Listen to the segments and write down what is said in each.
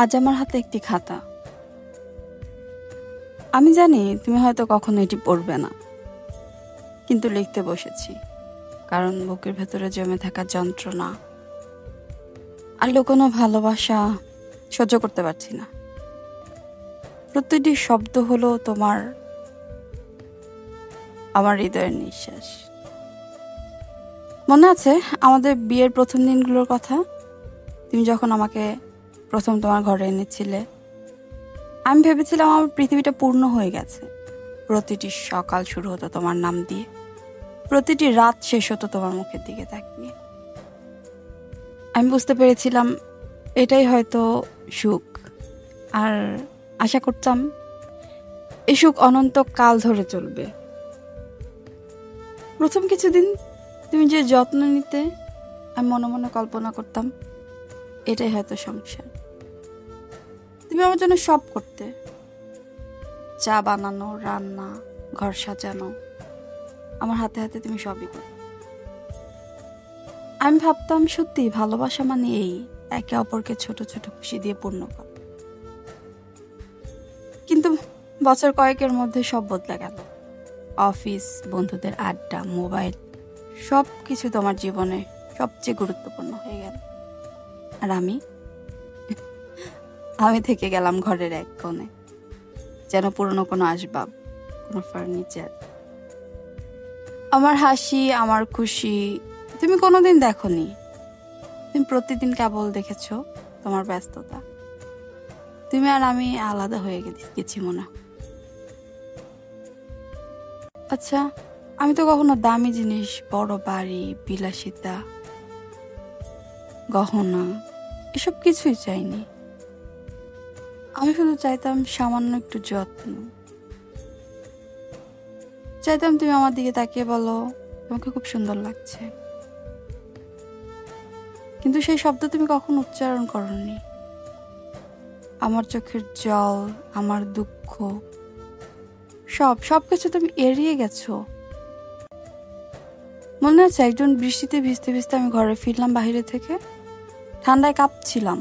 আজ আমার হাতে একটি খাতা। আমি জানি তুমি হয়তো কখনো এটি পড়বে না, কিন্তু লিখতে বসেছি কারণ বুকের ভেতরে জমে থাকা যন্ত্রণা আর লুকোনো ভালোবাসা সহ্য করতে পারছি না। প্রতিটি শব্দ হলো আমার হৃদয়ের নিঃশ্বাস। মনে আছে আমাদের বিয়ের প্রথম দিনগুলোর কথা? তুমি যখন আমাকে প্রথম তোমার ঘরে এনেছিলে, আমি ভেবেছিলাম আমার পৃথিবীটা পূর্ণ হয়ে গেছে। প্রতিটি সকাল শুরু হতো তোমার নাম দিয়ে, প্রতিটি রাত শেষ হতো তোমার মুখের দিকে তাকিয়ে। আমি বুঝতে পেরেছিলাম এটাই হয়তো সুখ, আর আশা করতাম এই সুখ অনন্তকাল ধরে চলবে। প্রথম কিছুদিন তুমি যে যত্ন নিতে, আমি মনে মনে কল্পনা করতাম এটাই হয়তো সংসার। তুমি আমার জন্য সব করতে, চা বানানো, রান্না, ঘর সাজানো, আমার হাতে হাতে তুমি সবই করতে। আমি ভাবতাম সত্যি ভালোবাসা মানে এই একে অপরকে ছোট ছোট খুশি দিয়ে পূর্ণ করা। কিন্তু বছর কয়েকের মধ্যে সব বদলে গেল। অফিস, বন্ধুদের আড্ডা, মোবাইল, সব কিছু তোমার জীবনে সবচেয়ে গুরুত্বপূর্ণ হয়ে গেল। আর আমি থেকে গেলাম ঘরের এক কোণে, যেন পুরনো কোনো আসবাব, কোনো ফার্নিচার। আমার হাসি, আমার খুশি তুমি কোনোদিন দেখোনি। তুমি প্রতিদিন কেবল দেখেছো তোমার ব্যস্ততা। তুমি আর আমি আলাদা হয়ে গেছি মনে। আচ্ছা, আমি তো কখনো দামি জিনিস, বড় বাড়ি, বিলাসিতা, গহনা এসব কিছুই চাইনি। আমি শুধু চাইতাম সামান্য একটু যত্ন। চাইতাম তুমি আমার দিকে তাকিয়ে বলো তোমাকে খুব সুন্দর লাগছে, কিন্তু সেই শব্দ তুমি কখনো উচ্চারণ করনি। আমার চোখের জল, আমার দুঃখ, সবকিছু তুমি এড়িয়ে গেছো। মনে আছে একজন বৃষ্টিতে ভিজতে ভিজতে আমি ঘরে ফিরলাম বাইরে থেকে, ঠান্ডায় কাঁপছিলাম।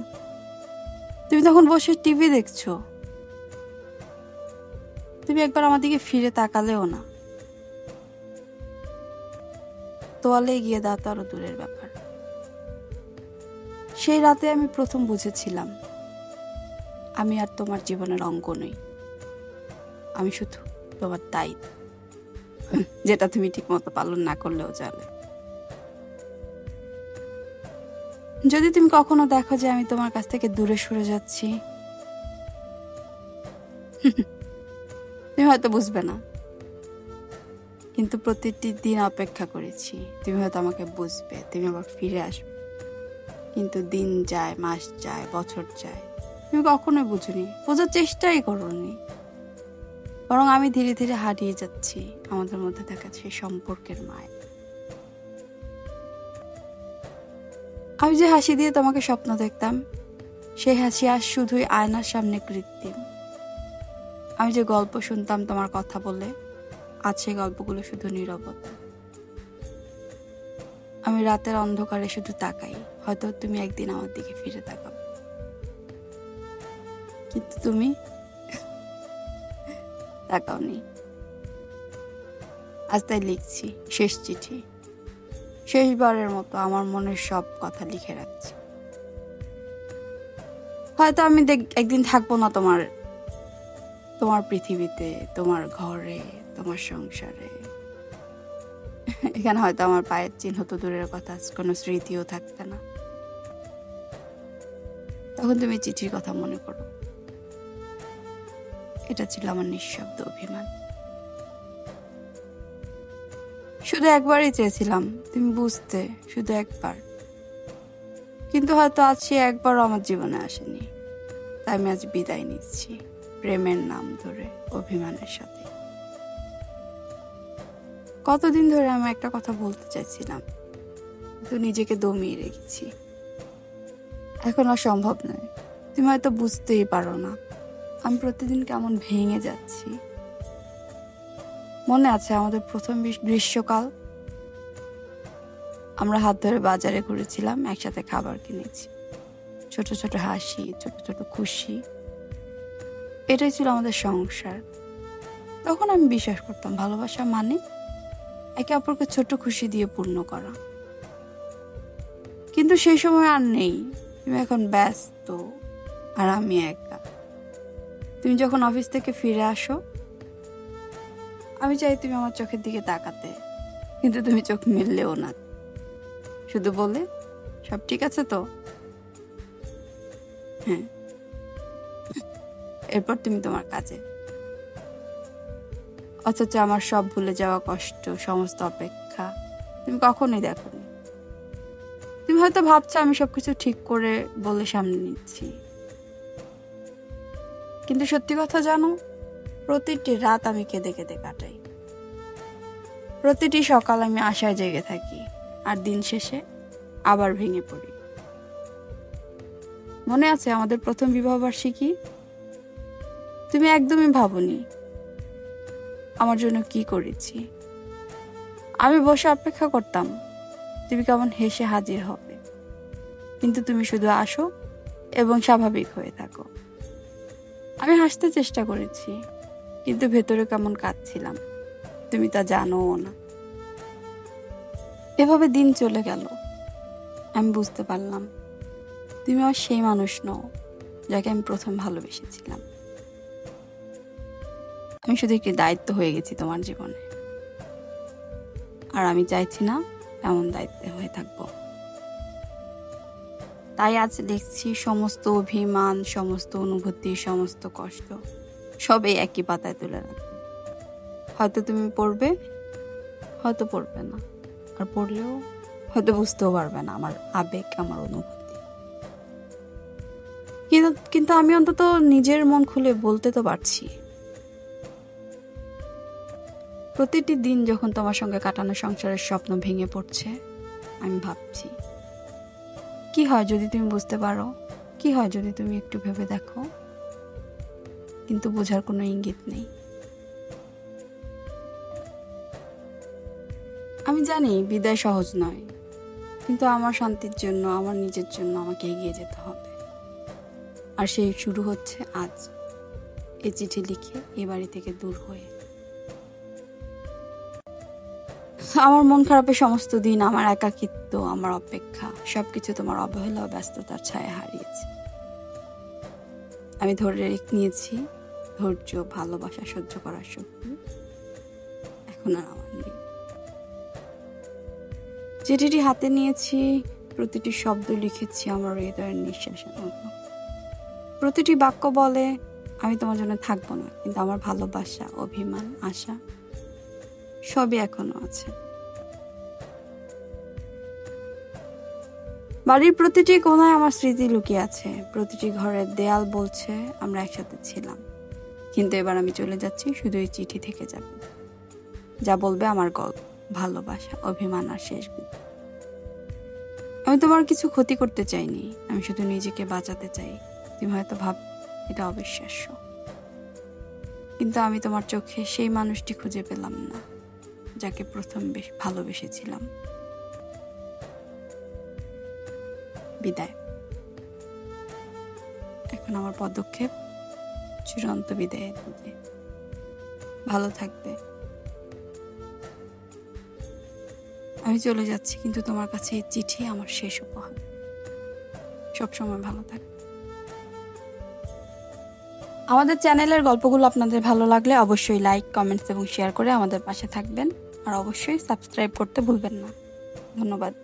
তুমি তখন বসে টিভি দেখছো। তুমি একবার আমার দিকে ফিরে তাকালেও না। তোয়ালে গিয়ে দাও তো আরো দূরের ব্যাপার। সেই রাতে আমি প্রথম বুঝেছিলাম আমি আর তোমার জীবনের অঙ্গ নই, আমি শুধু তোমার দায়িত্ব, যেটা তুমি ঠিক মতো পালন না করলেও চলে। যদি তুমি কখনো দেখো যে আমি তোমার কাছ থেকে দূরে সরে যাচ্ছি, তুমি হয়তো বুঝবে না, কিন্তু প্রতিটি দিন অপেক্ষা করেছি তুমি হয়তো আমাকে বুঝবে, তুমি আবার ফিরে আসবে। কিন্তু দিন যায়, মাস যায়, বছর যায়, তুমি কখনোই বুঝোনি, বোঝার চেষ্টাই করোনি। বরং আমি ধীরে ধীরে হারিয়ে যাচ্ছি আমাদের মধ্যে থাকা সেই সম্পর্কের মায়। আমি যে হাসি দিয়ে তোমাকে স্বপ্ন দেখতাম, সেই হাসি আজ শুধুই আয়নার সামনে কৃত্রিম। আমি যে গল্প শুনতাম তোমার কথা বলে, আজ সেই গল্পগুলো শুধু নীরবতা। আমি রাতের অন্ধকারে শুধু তাকাই, হয়তো তুমি একদিন আমার দিকে ফিরে তাকাও, কিন্তু তুমি তাকাওনি। আজ তাই লিখছি শেষ চিঠি, শেষবারের মতো আমার মনের সব কথা লিখে রাখছি। হয়তো আমি একদিন থাকবো না তোমার পৃথিবীতে, তোমার ঘরে, তোমার সংসারে। এখানে হয়তো আমার পায়ের চিহ্ন তো দূরের কথা, কোনো স্মৃতিও থাকবে না। তখন তুমি চিঠির কথা মনে করো। এটা ছিল আমার নিঃশব্দ অভিমান। শুধু একবারই চেয়েছিলাম তুমি বুঝতে, শুধু একবার। কিন্তু হয়তো আজ সে একবারও আমার জীবনে আসেনি। তাই আমি আজ বিদায় নিচ্ছি প্রেমের নাম ধরে, অভিমানের সাথে। কতদিন ধরে আমি একটা কথা বলতে চাইছিলাম, কিন্তু নিজেকে দমিয়ে রেখেছি। এখন আর সম্ভব নয়। তুমি হয়তো বুঝতেই পারো না আমি প্রতিদিন কেমন ভেঙে যাচ্ছি। মনে আছে আমাদের প্রথম গ্রীষ্মকাল, আমরা হাত ধরে বাজারে ঘুরেছিলাম, একসাথে খাবার কিনেছি, ছোট ছোট হাসি, ছোট ছোট খুশি, এটাই ছিল আমাদের সংসার। তখন আমি বিশ্বাস করতাম ভালোবাসা মানে একে অপরকে ছোট খুশি দিয়ে পূর্ণ করা। কিন্তু সেই সময় আর নেই। তুমি এখন ব্যস্ত আর আমি একা। তুমি যখন অফিস থেকে ফিরে আসো, আমি চাই তুমি আমার চোখের দিকে তাকাতে, কিন্তু তুমি চোখ মেললেও না, শুধু বলে সব ঠিক আছে তো। হ্যাঁ, এরপর তুমি তোমার কাজে। অথচ আমার সব ভুলে যাওয়া কষ্ট, সমস্ত অপেক্ষা তুমি কখনোই দেখোনি। তুমি হয়তো ভাবছো আমি সবকিছু ঠিক করে বলে সামনে নিচ্ছি, কিন্তু সত্যি কথা জানো, প্রতিটি রাত আমি কেঁদে কেঁদে কাটাই। প্রতিটি সকাল আমি আশায় জেগে থাকি, আর দিন শেষে আবার ভেঙে পড়ি। মনে আছে আমাদের প্রথম বিবাহবার্ষিকী? তুমি একদমই ভাবনি আমার জন্য কি করেছি। আমি বসে অপেক্ষা করতাম তুমি কেমন হেসে হাজির হবে, কিন্তু তুমি শুধু আসো এবং স্বাভাবিক হয়ে থাকো। আমি হাসতে চেষ্টা করেছি, কিন্তু ভেতরে কেমন কাঁদছিলাম তুমি তা জানোও না। এভাবে দিন চলে গেল। আমি বুঝতে পারলাম তুমি আমার সেই মানুষ নও যাকে আমি প্রথম ভালোবেসেছিলাম। আমি শুধু একটি দায়িত্ব হয়ে গেছি তোমার জীবনে, আর আমি চাইছি না এমন দায়িত্বে হয়ে থাকবো। তাই আজ লিখছি সমস্ত অভিমান, সমস্ত অনুভূতি, সমস্ত কষ্ট সবই একই পাতায় তুলে রাখবে। হয়তো তুমি পড়বে, হয়তো পড়বে না, আর পড়লেও হয়তো বুঝতেও পারবে না আমার আবেগ, আমার অনুভূতি। কিন্তু আমি অন্তত নিজের মন খুলে বলতে তো পারছি। প্রতিটি দিন যখন তোমার সঙ্গে কাটানো সংসারের স্বপ্ন ভেঙে পড়ছে, আমি ভাবছি কি হয় যদি তুমি বুঝতে পারো, কি হয় যদি তুমি একটু ভেবে দেখো। কিন্তু বোঝার কোনো ইঙ্গিত নেই। আমি জানি বিদায় সহজ নয়, কিন্তু আমার শান্তির জন্য, আমার নিজের জন্য আমাকে এগিয়ে যেতে হবে। আর সেই শুরু হচ্ছে আজ, এই চিঠি লিখে এ বাড়ি থেকে দূর হয়ে। আমার মন খারাপের সমস্ত দিন, আমার একাকিত্ব, আমার অপেক্ষা, সবকিছু তোমার অবহেলা ও ব্যস্ততার ছায়া হারিয়েছে। আমি ধরে নিয়েছি ধৈর্য, ভালোবাসা, সহ্য করার শক্তি এখন আর আমার নেই। চিঠিটি হাতে নিয়েছি, প্রতিটি শব্দ লিখেছি আমার হৃদয়ের নিঃশ্বাসের মতো। প্রতিটি বাক্য বলে আমি তোমার জন্য থাকবো না, কিন্তু আমার ভালোবাসা, অভিমান, আশা সবই এখনো আছে। বাড়ির প্রতিটি কোণায় আমার স্মৃতি লুকিয়ে আছে। প্রতিটি ঘরের দেয়াল বলছে আমরা একসাথে ছিলাম, কিন্তু এবার আমি চলে যাচ্ছি, শুধু এই চিঠি থেকে যাবে, যা বলবে আমার গল্প, ভালোবাসা, অভিমান আর শেষ বিদায়। আমি তোমার কিছু ক্ষতি করতে চাইনি, আমি শুধু নিজেকে বাঁচাতে চাই। তুমি হয়তো ভাব এটা অবিশ্বাস্য, কিন্তু আমি তোমার চোখে সেই মানুষটি খুঁজে পেলাম না যাকে প্রথম ভালোবেসেছিলাম। বিদায়। এখন আমার পদক্ষেপ চূড়ান্ত বিদায়ের দিকে। ভালো থাকবে। আমি চলে যাচ্ছি, কিন্তু তোমার কাছে এই চিঠি আমার শেষ উপহার। সবসময় ভালো থাকবে। আমাদের চ্যানেলের গল্পগুলো আপনাদের ভালো লাগলে অবশ্যই লাইক, কমেন্টস এবং শেয়ার করে আমাদের পাশে থাকবেন, আর অবশ্যই সাবস্ক্রাইব করতে ভুলবেন না। ধন্যবাদ।